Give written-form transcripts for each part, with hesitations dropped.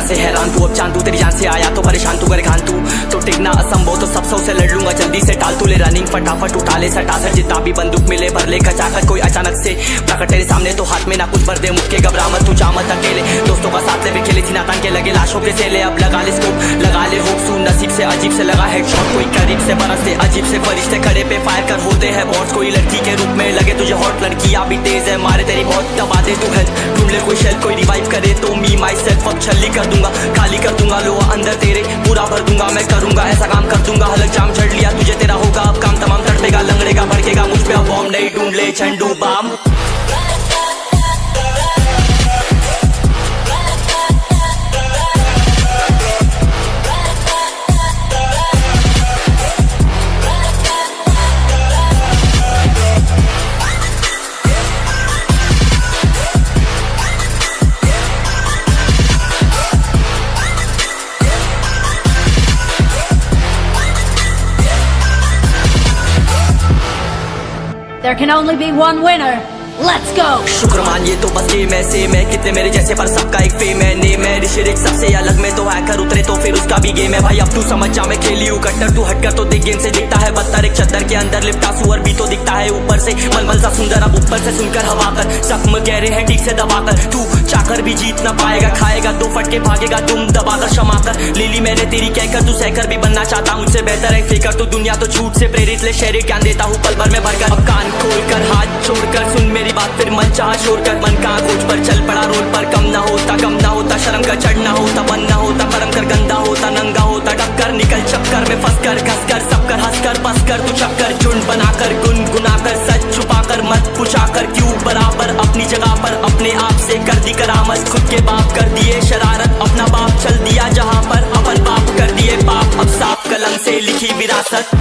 से हैरान तू, अब चांद तू तेरी जान से आया तो परेशान तू करे खान तू तो टिकना असंभव तो सब सौ से लड़ लूंगा जल्दी से टाल तू ले रनिंग फटाफट उठा ले सटा सर जितना भी बंदूक मिले भर ले खचाकर कोई अचानक से प्रकट तेरे सामने तो हाथ में ना कुछ भर दे मुक्के घबरा मत तू जा मत अकेले दोस्तों का साथ ले भी खेले थी नातान के लगे लाशों के सेले अब लगा ले स्कोप लगा ले होप सू नसीब से अजीब से लगा हेडशॉट कोई करीब से बरसते अजीब से फरिश्ते खड़े पे फायर कर होते हैं बॉट्स कोई लड़की के रूप में लगे तुझे हॉट लड़कियां भी तेज है मारे तेरी बहुत दबा दे तू हेल्प ढूंढ ले कोई शेल कोई रिवाइव करे तो मी माई सेल्फ अब छल्ली कर दूंगा खाली कर दूंगा लो अंदर तेरे पूरा भर दूंगा मैं करूंगा ऐसा काम कर दूंगा हलक जाम चढ़ लिया तुझे तेरा होगा अब काम तमाम तड़पेगा लंगड़ेगा भड़केगा मुझ पे अब बॉम्ब नहीं ढूंढ ले झंडू balm There can only be one winner. Let's go. शुक्र मानिए तो बस गेम ऐसे मैं कितने मेरे जैसे पर सबका एक फेम है नेम है ऋषिक सबसे अलग में तो हैकर उतरे तो फिर उसका भी गेम है भाई अब तू समझ जा मैं खेली हूँ कट्टर तू हटकर तो देख गेम से दिखता है बदतर एक चद्दर के अंदर लिपटा सुअर भी तो दिखता है ऊपर से मलमल सा सुंदर अब ऊपर से सुनकर हवा कर जख्म गहरे हैं ठीक से दबाकर तू चाकर भी जीत ना पाएगा खाएगा दो फटके भागेगा तुम दबाकर क्षमा कर ले ली मैंने तेरी कहकर तू सहकर भी बनना चाहता मुझसे बेहतर है फेकर तो दुनिया तो झूठ से प्रेरित ले शहरी ज्ञान देता हूँ पल भर में भरकर अब कान खोलकर हाथ छोड़कर सुन मेरी बात फिर मन चाह शोर कर मन कहाँ खोज पर चल पड़ा रोड पर कम ना होता शर्म का चढ़ना होता बनना होता कर्म कर गंदा होता नंगा होता टक्कर निकल चक्कर में फंस कर घस कर सब कर हंस कर बस कर तू चक्कर झुंड बनाकर गुनगुनाकर सच छुपाकर मत पूछाकर क्यों बराबर अपनी जगह पर अपने आप से कर दी करामत खुद के बाप कर दिए शरारत अपना बाप चल दिया जहाँ पर अपन बाप कर दिए बाप अब साफ कलम से लिखी विरासत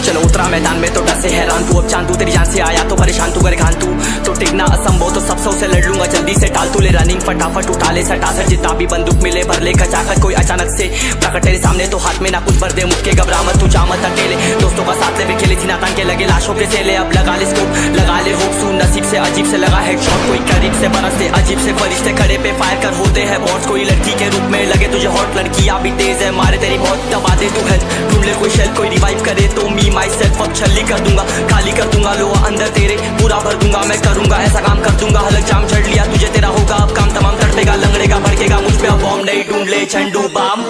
चलो उतरा मैदान में तो डर से हैरान तू अब चांद तू तेरी जान से आया तो परेशान तू करे खान तू तो टिकना असंभव तो सब सौ से लड़ लूंगा जल्दी से टाल तू ले रनिंग फटाफट उठा ले सटा सर जितना भी बंदूक मिले भर ले खचाकर कोई अचानक से प्रकट तेरे सामने तो हाथ में ना कुछ भर दे मुक्के घबरा मत तू जा मत अकेले दोस्तों का साथ ले भी खेली थी नातान के लगे लाशों के सेले अब लगा ले स्कोप लगा ले होप सू नसीब से अजीब से लगा हेडशॉट कोई करीब से बरसते अजीब से फरिश्ते खड़े पे फायर कर होते हैं बॉट्स कोई लड़की के रूप में लगे तुझे हॉट लड़कियां भी तेज है मारे तेरी बहुत दबा दे तू हेल्प ढूंढ ले कोई शेल कोई रिवाइव करे तो मी माई सेल्फ अब छल्ली कर दूंगा खाली कर दूंगा लो अंदर तेरे पूरा भर दूंगा मैं करूंगा ऐसा काम कर दूंगा हलक जाम चढ़ लिया तुझे तेरा होगा अब काम तमाम तड़पेगा लंगड़ेगा भड़केगा मुझ पे अब बॉम्ब नहीं ढूंढ ले झंडू balm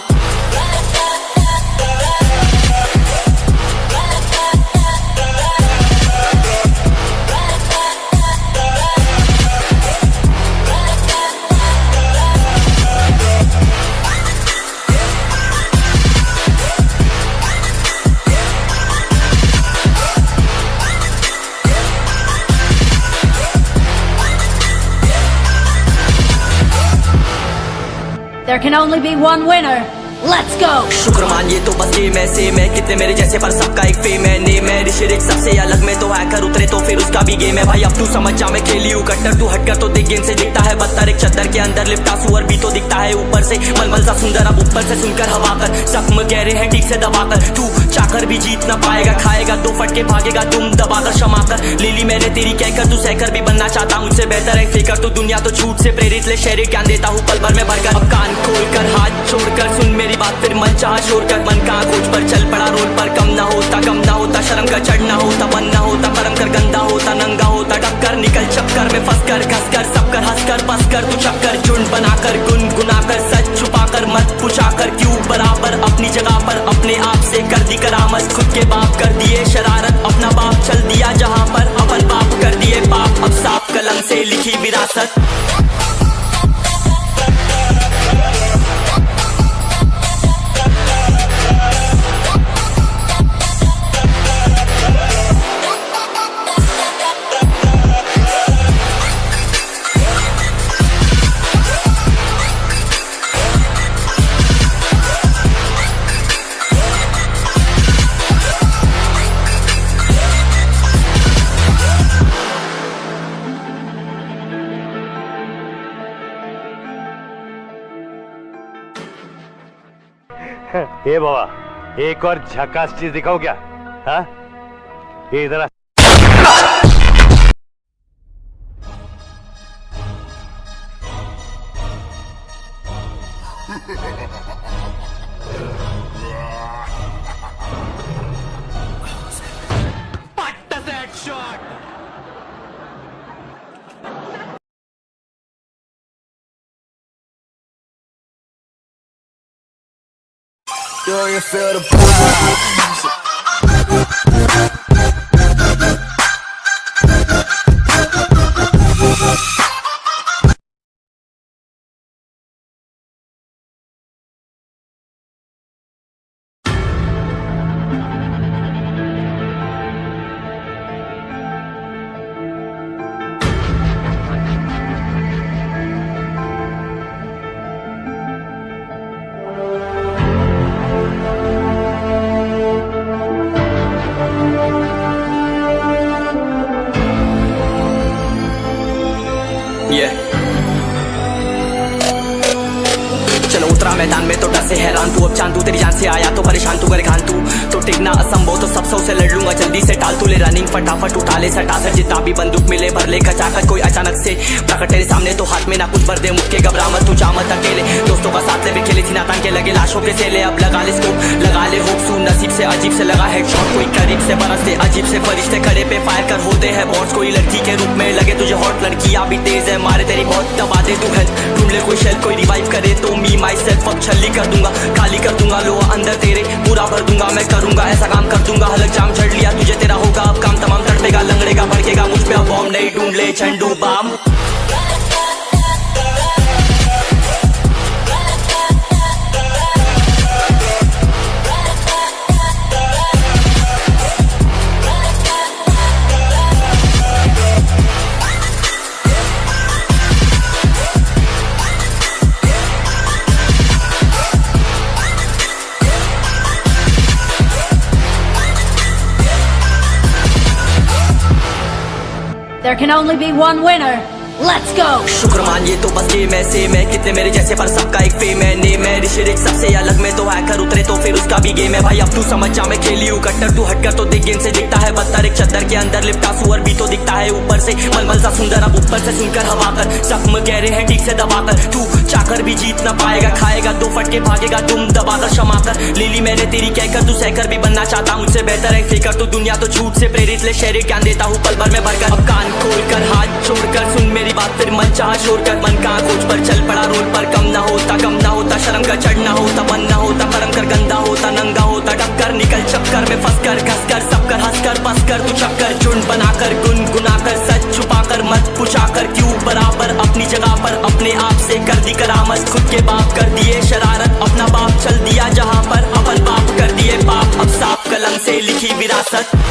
There can only be one winner. Let's go. शुक्र मानिए तो बस गेम ऐसे मैं कितने मेरे जैसे पर सबका एक फेम है नेम है ऋषिक सबसे अलग में तो हैकर उतरे तो फिर उसका भी गेम है भाई अब तू समझ जा मैं खेली हूँ कट्टर तू हटकर तो देख गेम से दिखता है बदतर एक चद्दर के अंदर लिपटा सुअर भी तो दिखता है ऊपर से मलमल सा सुंदर अब ऊपर से सुनकर हवा कर जख्म गहरे हैं ठीक से दबाकर तू चाकर भी जीत ना पाएगा खाएगा दो फटके भागेगा तुम दबाकर क्षमा कर ले ली मैंने तेरी कहकर तू सहकर भी बनना चाहता मुझसे बेहतर है फेकर तो दुनिया तो झूठ से प्रेरित ले शहरी ज्ञान देता हूँ पल भर में भरकर अब कान खोलकर हाथ छोड़कर सुन मेरी बात फिर मन चाह शोर कर मन कहाँ खोज पर चल पड़ा रोड पर कम ना होता शर्म का चढ़ना होता बनना होता कर्म कर गंदा होता नंगा होता टक्कर निकल चक्कर में फंस कर घस कर सब कर हंस कर बस कर तू चक्कर झुंड बनाकर गुनगुनाकर सच छुपाकर मत पूछाकर क्यों बराबर अपनी जगह पर अपने आप से कर दी करामत खुद के बाप कर दिए शरारत अपना बाप चल दिया जहां पर अपन बाप कर दिए पाप अब साफ कलम से लिखी विरासत ये बाबा एक और झकास चीज दिखाओ क्या? हाँ ये इधर Do you feel the vibe? चलो उतरा मैदान में तो डर से हैरान तू अब चांद तू तेरी जान से आया तो परेशान तू करे खान तू तो टिकना असंभव तो सब से लड़ लूंगा जल्दी से टाल तू ले रनिंग फटाफट उठा ले सटा सर जितना भी बंदूक मिले भर ले खचाकर कोई अचानक से प्रकट तेरे सामने तो हाथ में ना कुछ भर दे मुक्के घबरा मत तू जामत अकेले दोस्तों का साथ ले भी खेली थी नातान के लगे लाशों के सेले अब लगा ले स्कोप लगा ले होप सू नसीब से अजीब से लगा हेडशॉट कोई करीब से बरसते अजीब से फरिश्ते खड़े पे फायर कर होते हैं बॉस कोई लड़की के रूप में लगे तुझे हॉट लड़की अभी तेज है मारे तेरी बहुत दबा दे तू हेल्थ ढूंढ ले कोई शेल कोई रिवाइव करे तो मी माई सेल्फ अब छल्ली कर दूंगा खाली कर दूंगा लो अंदर तेरे पूरा भर दूंगा मैं करूंगा ऐसा काम कर दूंगा हलक जाम चढ़ लिया तुझे तेरा होगा अब काम तमाम तड़पेगा लंगड़ेगा भड़केगा मुझ पे अब बॉम्ब नहीं ढूंढ ले झंडू balm There can only be one winner. Let's go! शुक्र मानिए तो बस गेम ऐसे मैं कितने मेरे जैसे पर सबका एक फेम है नेम है ऋषिरिक सबसे अलग में तो हैकर उतरे तो फिर उसका भी गेम है भाई अब तू समझ जा मैं खेली हूँ कट्टर तू हटकर तो देख गेम से दिखता है बदतर एक चद्दर के अंदर लिपटा सुअर भी तो दिखता है ऊपर से मलमल सा सुंदर अब ऊपर से सुनकर हवा कर जख्म गहरे हैं ठीक से दबाकर तू चाकर भी जीत ना पाएगा खाएगा दो फटके भागेगा तुम दबाकर क्षमा कर ले ली मैंने तेरी कहकर तू सहकर भी बनना चाहता मुझसे बेहतर है फेकर तू दुनिया तो झूठ से प्रेरित ले शहर ज्ञान देता हूँ पल भर में भरकर अब कान खोल कर हाथ छोड़कर सुन मेरी बात फिर मन चाह छोड़ कर मन कहाँ खोज पर चल पड़ा रोड पर कम ना होता शर्म का चढ़ना होता बन ना होता कर्म कर गंदा होता नंगा होता टक्कर निकल चक्कर में फंस कर घस कर सब कर हंस कर बस कर तू चक्कर झुंड बनाकर गुनगुनाकर सच छुपाकर मत पूछाकर क्यों बराबर अपनी जगह पर अपने आप से कर दी करामत खुद के बाप कर दिए शरारत अपना बाप चल दिया जहां पर अपन बाप कर दिए पाप अब साफ कलम से लिखी विरासत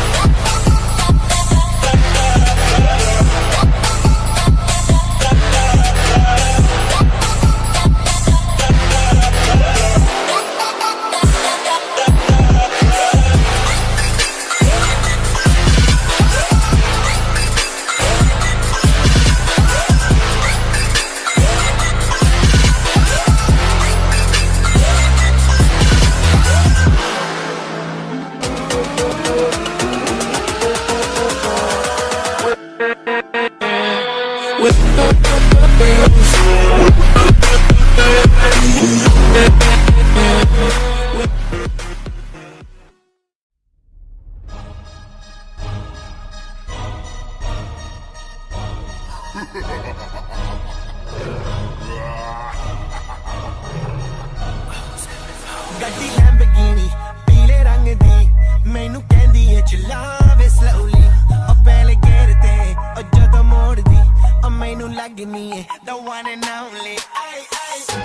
है the one and only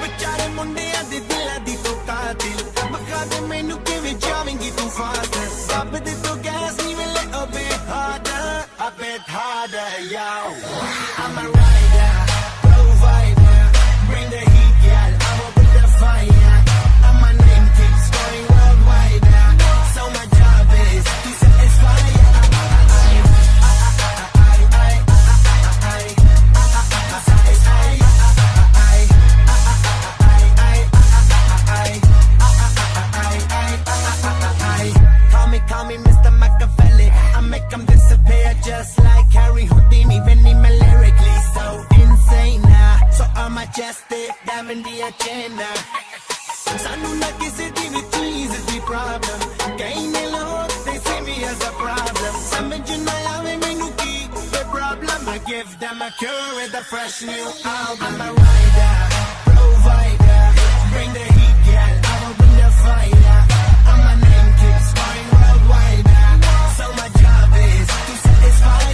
बेचारे मुंडियां दे दिलां दी तो कातिल बखा दे मैनू किवें जावेंगी तू फास्ट सब दे तो गैस नी मिले a bit harder yo I'm a rider provider bring the heat girl I will bring the fire and my name keeps going worldwide so my job is to satisfy Call me Mr. Machiavelli I make them disappear just like Harry Houdini when he lyrically so insane so I'm majestic damn the agenda Sanu na kisi di vi cheez di problem Kahin log they see me as a problem Samajh na aave mainu ki the problem I give them a cure with a fresh new album I'm a rider provider bring the heat girl I will bring the fire and my name keeps going worldwide so my job is to satisfy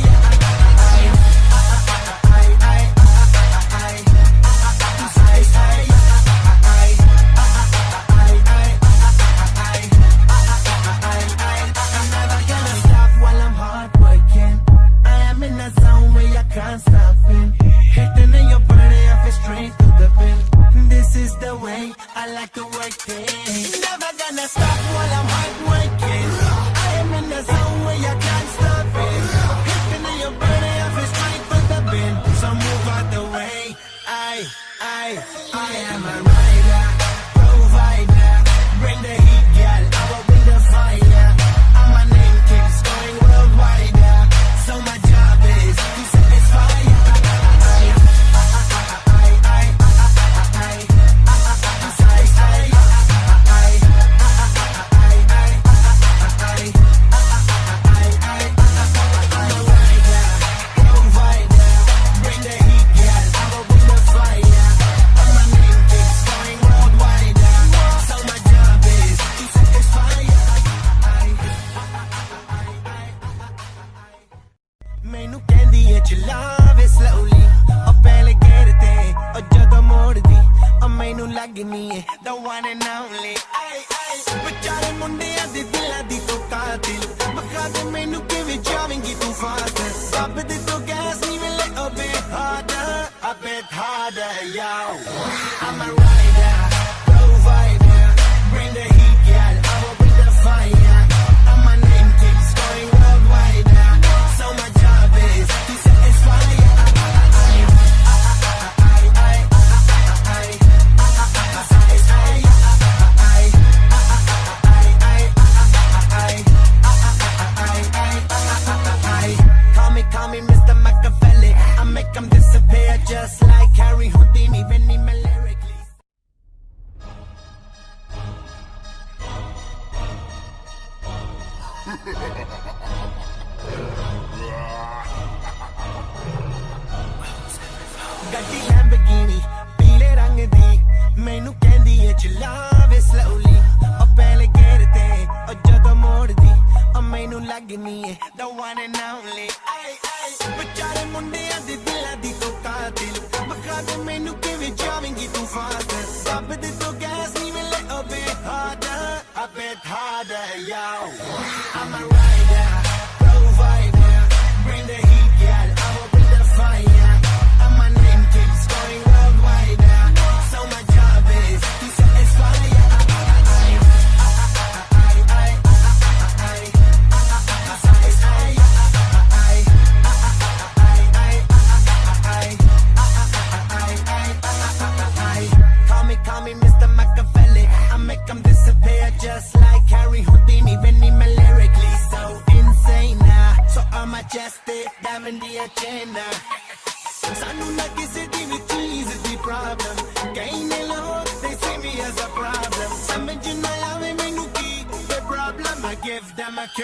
can't stop it. Hitting in your body, I feel straight to the pin. This is the way I like to work it. Never gonna stop while I'm hard working. I am in the zone where you can't stop it. Hitting in your body, I feel straight to the pin. So move out the way. I am a rider, provider. Bring the heat, girl. I will bring the fire. And my name keeps going worldwide. So my job is to satisfy ਮੈਨੂੰ ਕਹਿੰਦੀ ਏ ਚਲਾਵੇ slowly ਉਹ ਪਹਿਲੇ ਗੇਰ ਤੇ ਉਹ ਜਦੋਂ ਮੋੜਦੀ ਉਹ ਮੈਨੂੰ ਲੱਗਨੀ ਏ the one and only ਵਿਚਾਰੇ ਮੁੰਡਿਆਂ ਦੇ ਦਿਲਾਂ ਦੀ ਤੂੰ ਕਾਤਿਲ ਬਖਾ ਦੇ ਮੈਨੂੰ ਕਿਵੇਂ ਜਾਵੇਂਗੀ ਤੂੰ ਫਾਸਟ ਸਭ ਦੇ ਤੋਂ ਗੈਸ ਨੀ ਮਿਲੇ a bit harder yo I'm a rider provider bring the heat girl I will bring the fire and my name keeps going worldwide so my job is to satisfy Call me Mr. Machiavelli I make them disappear just like Harry Houdini when he lyrically ਗੱਡੀ Lamborghini ਪੀਲੇ ਰੰਗ ਦੀ ਮੈਨੂੰ ਕਹਿੰਦੀ ਏ ਚਲਾਵੇ slowly ਉਹ ਪਹਿਲੇ ਗੇਰ ਤੇ ਉਹ ਜਦੋਂ ਮੋੜਦੀ ਉਹ ਮੈਨੂੰ ਲੱਗਨੀ ਏ the one and only ਵਿਚਾਰੇ ਮੁੰਡਿਆਂ ਦੇ ਦਿਲਾਂ ਦੀ ਤੂੰ ਕਾਤਿਲ ਬਖਾ ਦੇ ਮੈਨੂੰ ਕਿਵੇਂ ਜਾਵੇਂਗੀ ਤੂੰ ਫਾਸਟ ਸਭ ਦੇ ਤੋਂ ਗੈਸ ਨੀ ਮਿਲੇ a bit harder yo I'm a rider provider bring the heat girl I will bring the fire and my name keeps going worldwide so my job is to satisfy Call me Mr. Machiavelli I make them disappear just like Harry Houdini when he lyrically so insane so I'm majestic damn the agenda Sanu na kisi di vi cheez di problem Kahin log they see me as a problem Samajh na aave mainu ki the problem I give them a cure